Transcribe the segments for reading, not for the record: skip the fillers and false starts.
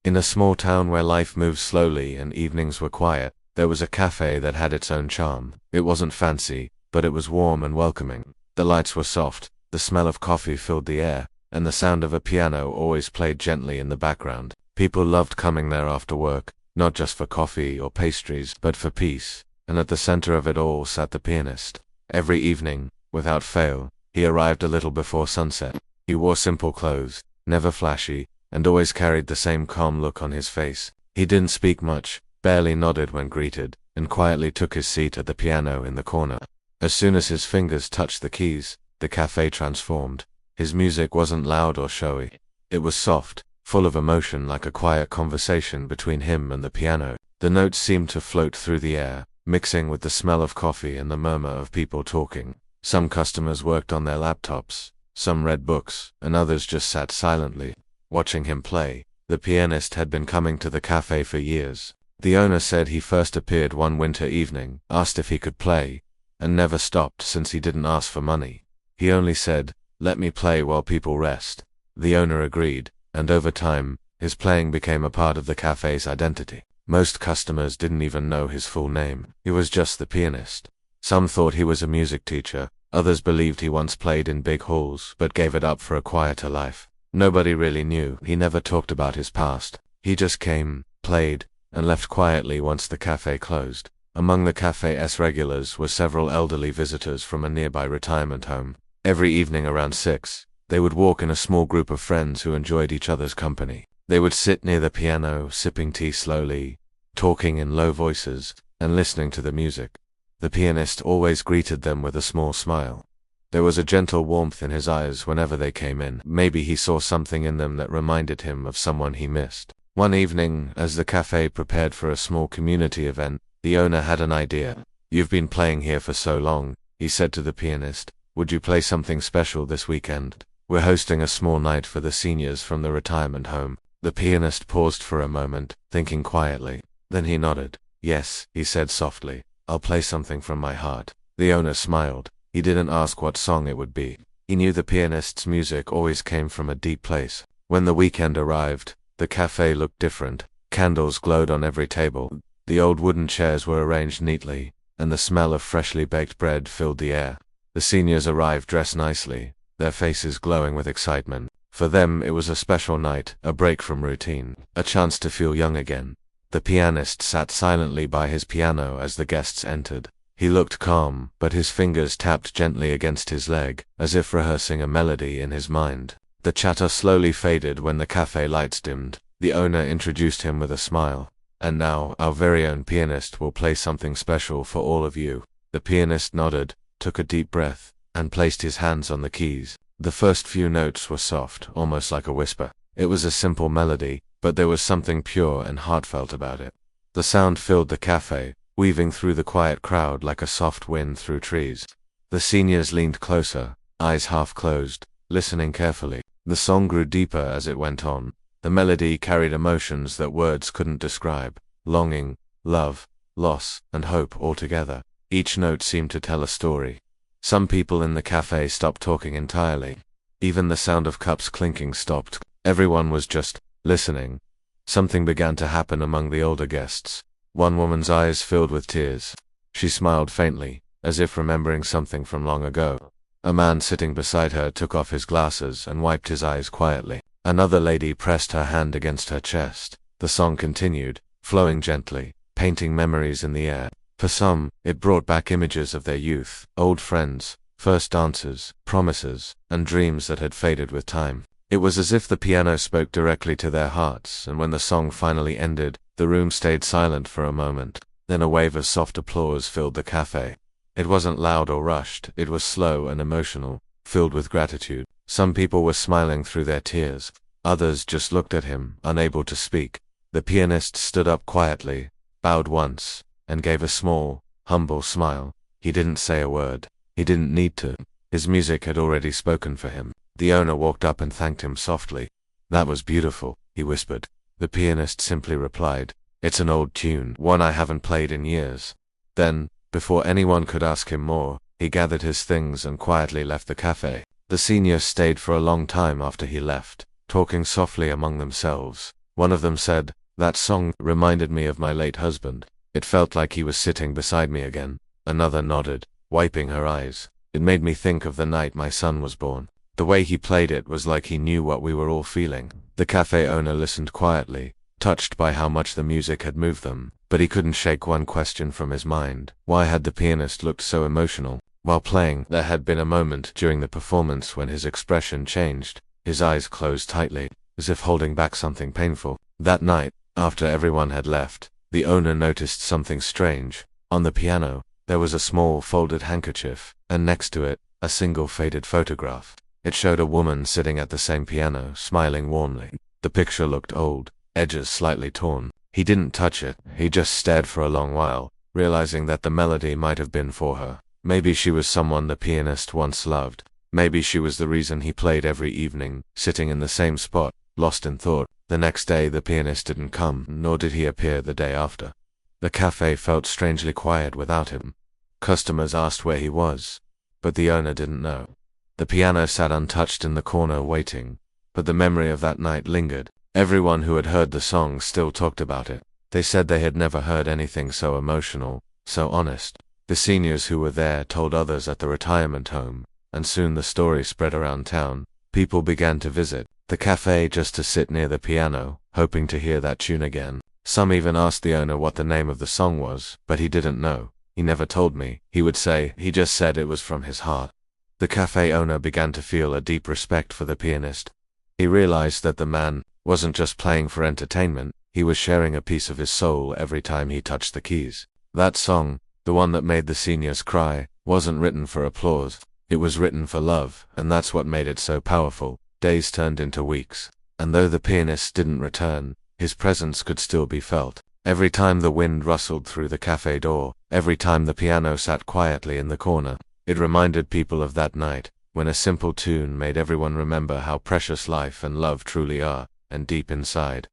In a small town where life moved slowly and evenings were quiet, there was a cafe that had its own charm. It wasn't fancy, but it was warm and welcoming. The lights were soft, the smell of coffee filled the air, and the sound of a piano always played gently in the background. People loved coming there after work, not just for coffee or pastries, but for peace. And at the center of it all sat the pianist. Every evening, without fail, he arrived a little before sunset. He wore simple clothes, never flashy, and always carried the same calm look on his face. He didn't speak much, barely nodded when greeted, and quietly took his seat at the piano in the corner. As soon as his fingers touched the keys, the cafe transformed. His music wasn't loud or showy. It was soft, full of emotion, like a quiet conversation between him and the piano. The notes seemed to float through the air, mixing with the smell of coffee and the murmur of people talking. Some customers worked on their laptops, some read books, and others just sat silently, watching him play. The pianist had been coming to the cafe for years. The owner said he first appeared one winter evening, asked if he could play, and never stopped since he didn't ask for money. He only said, "Let me play while people rest." The owner agreed, and over time, his playing became a part of the cafe's identity. Most customers didn't even know his full name. He was just the pianist. Some thought he was a music teacher, others believed he once played in big halls but gave it up for a quieter life. Nobody really knew. He never talked about his past. He just came, played, and left quietly once the cafe closed. Among the cafe's regulars were several elderly visitors from a nearby retirement home. Every evening around 6, they would walk in a small group of friends who enjoyed each other's company. They would sit near the piano, sipping tea slowly, talking in low voices, and listening to the music. The pianist always greeted them with a small smile. There was a gentle warmth in his eyes whenever they came in. Maybe he saw something in them that reminded him of someone he missed. One evening, as the cafe prepared for a small community event, the owner had an idea. "You've been playing here for so long," he said to the pianist. "Would you play something special this weekend? We're hosting a small night for the seniors from the retirement home." The pianist paused for a moment, thinking quietly. Then he nodded. "Yes," he said softly. "I'll play something from my heart." The owner smiled. He didn't ask what song it would be. He knew the pianist's music always came from a deep place. When the weekend arrived, the cafe looked different. Candles glowed on every table. The old wooden chairs were arranged neatly, and the smell of freshly baked bread filled the air. The seniors arrived dressed nicely, their faces glowing with excitement. For them, it was a special night, a break from routine, a chance to feel young again. The pianist sat silently by his piano as the guests entered. He looked calm, but his fingers tapped gently against his leg, as if rehearsing a melody in his mind. The chatter slowly faded when the cafe lights dimmed. The owner introduced him with a smile. "And now, our very own pianist will play something special for all of you." The pianist nodded, took a deep breath, and placed his hands on the keys. The first few notes were soft, almost like a whisper. It was a simple melody, but there was something pure and heartfelt about it. The sound filled the cafe, weaving through the quiet crowd like a soft wind through trees. The seniors leaned closer, eyes half closed, listening carefully. The song grew deeper as it went on. The melody carried emotions that words couldn't describe: longing, love, loss, and hope all together. Each note seemed to tell a story. Some people in the cafe stopped talking entirely. Even the sound of cups clinking stopped. Everyone was just listening. Something began to happen among the older guests. One woman's eyes filled with tears. She smiled faintly, as if remembering something from long ago. A man sitting beside her took off his glasses and wiped his eyes quietly. Another lady pressed her hand against her chest. The song continued, flowing gently, painting memories in the air. For some, it brought back images of their youth, old friends, first dances, promises, and dreams that had faded with time. It was as if the piano spoke directly to their hearts, and when the song finally ended, the room stayed silent for a moment. Then a wave of soft applause filled the cafe. It wasn't loud or rushed, it was slow and emotional, filled with gratitude. Some people were smiling through their tears. Others just looked at him, unable to speak. The pianist stood up quietly, bowed once, and gave a small, humble smile. He didn't say a word. He didn't need to. His music had already spoken for him. The owner walked up and thanked him softly. "That was beautiful," he whispered. The pianist simply replied, "It's an old tune, one I haven't played in years." Then, before anyone could ask him more, he gathered his things and quietly left the cafe. The seniors stayed for a long time after he left, talking softly among themselves. One of them said, "That song reminded me of my late husband. It felt like he was sitting beside me again." Another nodded, wiping her eyes. "It made me think of the night my son was born. The way he played it was like he knew what we were all feeling." The cafe owner listened quietly, touched by how much the music had moved them, but he couldn't shake one question from his mind. Why had the pianist looked so emotional? While playing, there had been a moment during the performance when his expression changed. His eyes closed tightly, as if holding back something painful. That night, after everyone had left, the owner noticed something strange. On the piano, there was a small folded handkerchief, and next to it, a single faded photograph. It showed a woman sitting at the same piano, smiling warmly. The picture looked old, edges slightly torn. He didn't touch it, he just stared for a long while, realizing that the melody might have been for her. Maybe she was someone the pianist once loved. Maybe she was the reason he played every evening, sitting in the same spot, lost in thought. The next day the pianist didn't come, nor did he appear the day after. The cafe felt strangely quiet without him. Customers asked where he was, but the owner didn't know. The piano sat untouched in the corner waiting, but the memory of that night lingered. Everyone who had heard the song still talked about it. They said they had never heard anything so emotional, so honest. The seniors who were there told others at the retirement home, and soon the story spread around town. People began to visit the cafe just to sit near the piano, hoping to hear that tune again. Some even asked the owner what the name of the song was, but he didn't know. "He never told me," he would say. "He just said it was from his heart." The cafe owner began to feel a deep respect for the pianist. He realized that the man wasn't just playing for entertainment, he was sharing a piece of his soul every time he touched the keys. That song, the one that made the seniors cry, wasn't written for applause. It was written for love, and that's what made it so powerful. Days turned into weeks, and though the pianist didn't return, his presence could still be felt. Every time the wind rustled through the cafe door, every time the piano sat quietly in the corner, it reminded people of that night, when a simple tune made everyone remember how precious life and love truly are, and deep inside.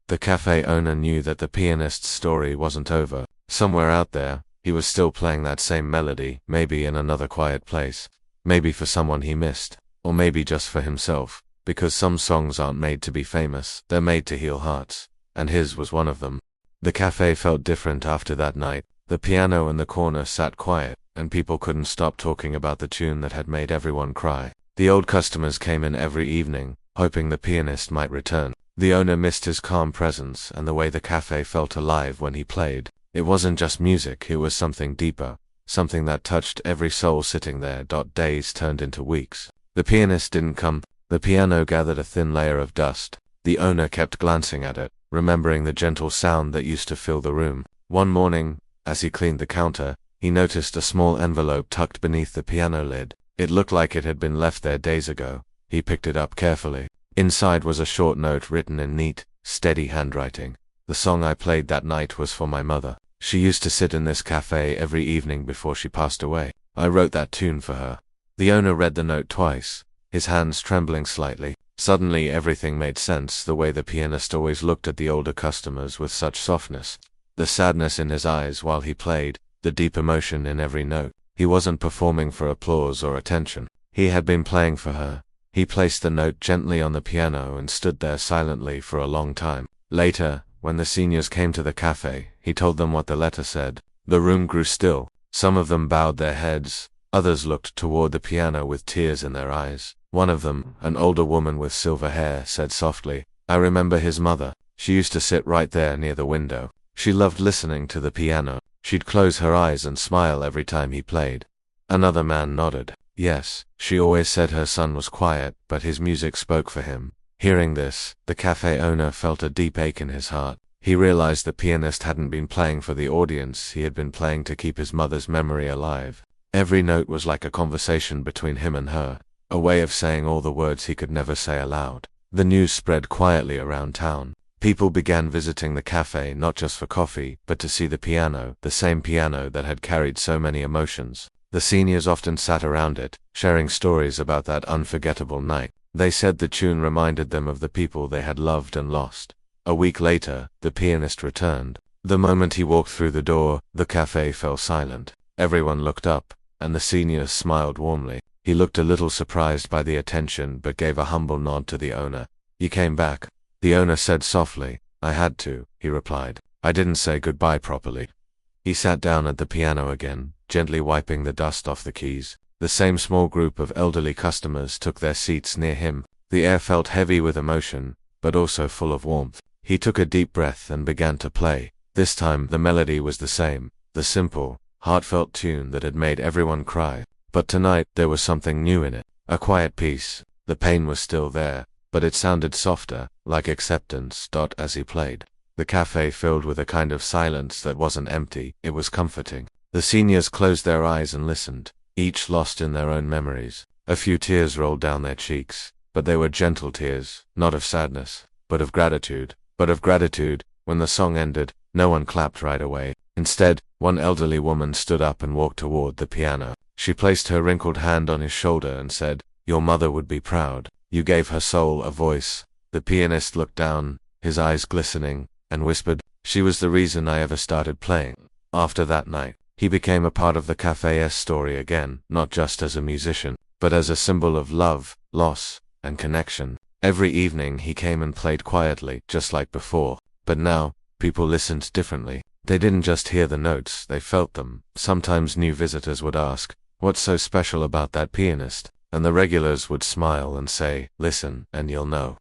The cafe owner knew that the pianist's story wasn't over. Somewhere out there, he was still playing that same melody, maybe in another quiet place. Maybe for someone he missed, or maybe just for himself, because some songs aren't made to be famous, they're made to heal hearts, and his was one of them. The cafe felt different after that night. The piano in the corner sat quiet, and people couldn't stop talking about the tune that had made everyone cry. The old customers came in every evening, hoping the pianist might return. The owner missed his calm presence and the way the cafe felt alive when he played. It wasn't just music, it was something deeper, something that touched every soul sitting there. Days turned into weeks. The pianist didn't come. The piano gathered a thin layer of dust. The owner kept glancing at it, remembering the gentle sound that used to fill the room. One morning, as he cleaned the counter, he noticed a small envelope tucked beneath the piano lid. It looked like it had been left there days ago. He picked it up carefully. Inside was a short note written in neat, steady handwriting. "The song I played that night was for my mother. She used to sit in this cafe every evening before she passed away. I wrote that tune for her." The owner read the note twice, his hands trembling slightly. Suddenly everything made sense, the way the pianist always looked at the older customers with such softness. The sadness in his eyes while he played, the deep emotion in every note. He wasn't performing for applause or attention. He had been playing for her. He placed the note gently on the piano and stood there silently for a long time. Later, when the seniors came to the cafe, he told them what the letter said. The room grew still. Some of them bowed their heads. Others looked toward the piano with tears in their eyes. One of them, an older woman with silver hair, said softly, "I remember his mother. She used to sit right there near the window. She loved listening to the piano. She'd close her eyes and smile every time he played." Another man nodded. "Yes, she always said her son was quiet, but his music spoke for him." Hearing this, the cafe owner felt a deep ache in his heart. He realized the pianist hadn't been playing for the audience, he had been playing to keep his mother's memory alive. Every note was like a conversation between him and her, a way of saying all the words he could never say aloud. The news spread quietly around town. People began visiting the cafe not just for coffee, but to see the piano, the same piano that had carried so many emotions. The seniors often sat around it, sharing stories about that unforgettable night. They said the tune reminded them of the people they had loved and lost. A week later, the pianist returned. The moment he walked through the door, the cafe fell silent. Everyone looked up, and the seniors smiled warmly. He looked a little surprised by the attention but gave a humble nod to the owner. "You came back." The owner said softly. I had to, he replied. I didn't say goodbye properly. He sat down at the piano again, gently wiping the dust off the keys. The same small group of elderly customers took their seats near him. The air felt heavy with emotion, but also full of warmth. He took a deep breath and began to play. This time the melody was the same, the simple, heartfelt tune that had made everyone cry. But tonight there was something new in it. A quiet piece. The pain was still there, but it sounded softer, like acceptance. As he played, the cafe filled with a kind of silence that wasn't empty, it was comforting. The seniors closed their eyes and listened, each lost in their own memories. A few tears rolled down their cheeks, but they were gentle tears, not of sadness, but of gratitude. When the song ended, no one clapped right away. Instead, one elderly woman stood up and walked toward the piano. She placed her wrinkled hand on his shoulder and said, "Your mother would be proud. You gave her soul a voice." The pianist looked down, his eyes glistening, and whispered, "She was the reason I ever started playing." After that night, he became a part of the cafe's story again, not just as a musician, but as a symbol of love, loss, and connection. Every evening he came and played quietly, just like before. But now, people listened differently. They didn't just hear the notes, they felt them. Sometimes new visitors would ask, "What's so special about that pianist?" And the regulars would smile and say, "Listen, and you'll know."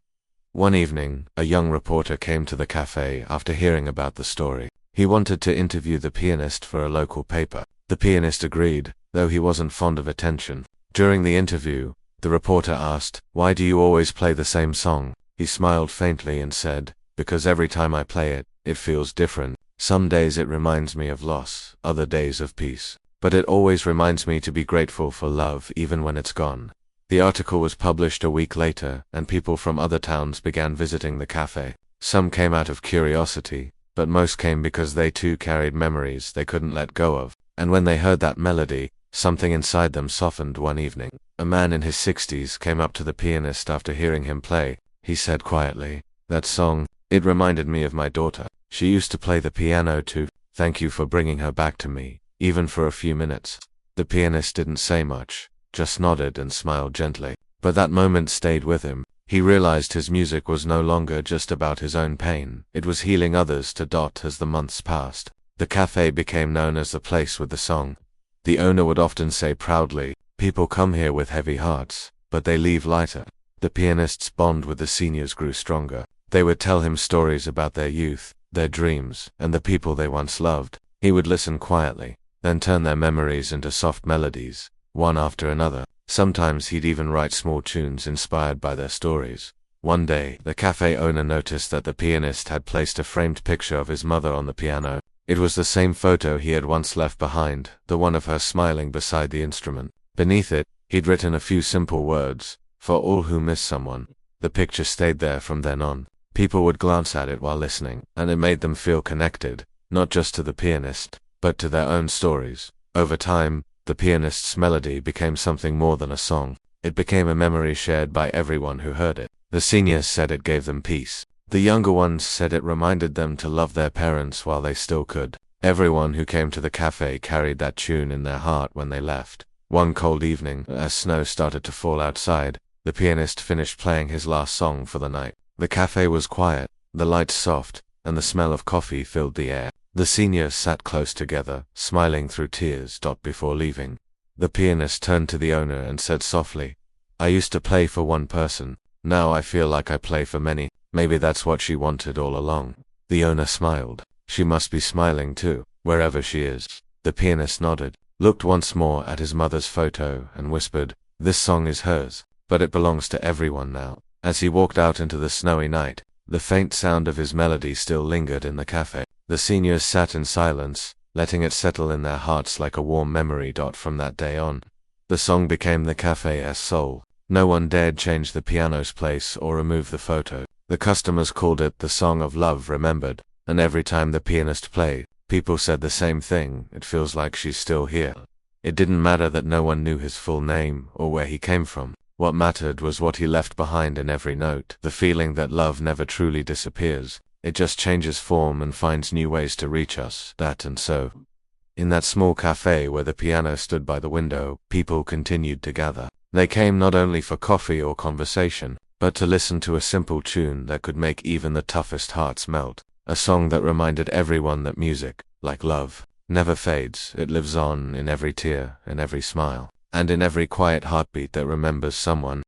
One evening, a young reporter came to the cafe after hearing about the story. He wanted to interview the pianist for a local paper. The pianist agreed, though he wasn't fond of attention. During the interview, the reporter asked, "Why do you always play the same song?" He smiled faintly and said, "Because every time I play it, it feels different. Some days it reminds me of loss, other days of peace. But it always reminds me to be grateful for love even when it's gone." The article was published a week later, and people from other towns began visiting the cafe. Some came out of curiosity, but most came because they too carried memories they couldn't let go of. And when they heard that melody, something inside them softened. One evening, a man in his 60s came up to the pianist after hearing him play. He said quietly, "That song, it reminded me of my daughter. She used to play the piano too. Thank you for bringing her back to me, even for a few minutes." The pianist didn't say much, just nodded and smiled gently. But that moment stayed with him. He realized his music was no longer just about his own pain. It was healing others too. As the months passed, the cafe became known as the place with the song. The owner would often say proudly, "People come here with heavy hearts, but they leave lighter." The pianist's bond with the seniors grew stronger. They would tell him stories about their youth, their dreams, and the people they once loved. He would listen quietly, then turn their memories into soft melodies, one after another. Sometimes he'd even write small tunes inspired by their stories. One day, the cafe owner noticed that the pianist had placed a framed picture of his mother on the piano. It was the same photo he had once left behind, the one of her smiling beside the instrument. Beneath it, he'd written a few simple words, "For all who miss someone." The picture stayed there from then on. People would glance at it while listening, and it made them feel connected, not just to the pianist, but to their own stories. Over time, the pianist's melody became something more than a song. It became a memory shared by everyone who heard it. The seniors said it gave them peace. The younger ones said it reminded them to love their parents while they still could. Everyone who came to the cafe carried that tune in their heart when they left. One cold evening, as snow started to fall outside, the pianist finished playing his last song for the night. The cafe was quiet, the lights soft, and the smell of coffee filled the air. The seniors sat close together, smiling through tears. Before leaving, the pianist turned to the owner and said softly, "I used to play for one person. Now I feel like I play for many. Maybe that's what she wanted all along." The owner smiled. "She must be smiling too, wherever she is." The pianist nodded, looked once more at his mother's photo, and whispered, "This song is hers, but it belongs to everyone now." As he walked out into the snowy night, the faint sound of his melody still lingered in the cafe. The seniors sat in silence, letting it settle in their hearts like a warm memory. From that day on, the song became the cafe's soul. No one dared change the piano's place or remove the photo. The customers called it the song of love remembered, and every time the pianist played, people said the same thing, "It feels like she's still here." It didn't matter that no one knew his full name or where he came from. What mattered was what he left behind in every note, the feeling that love never truly disappears. It just changes form and finds new ways to reach us. And so, in that small cafe where the piano stood by the window, people continued to gather. They came not only for coffee or conversation, but to listen to a simple tune that could make even the toughest hearts melt. A song that reminded everyone that music, like love, never fades. It lives on in every tear, in every smile, and in every quiet heartbeat that remembers someone.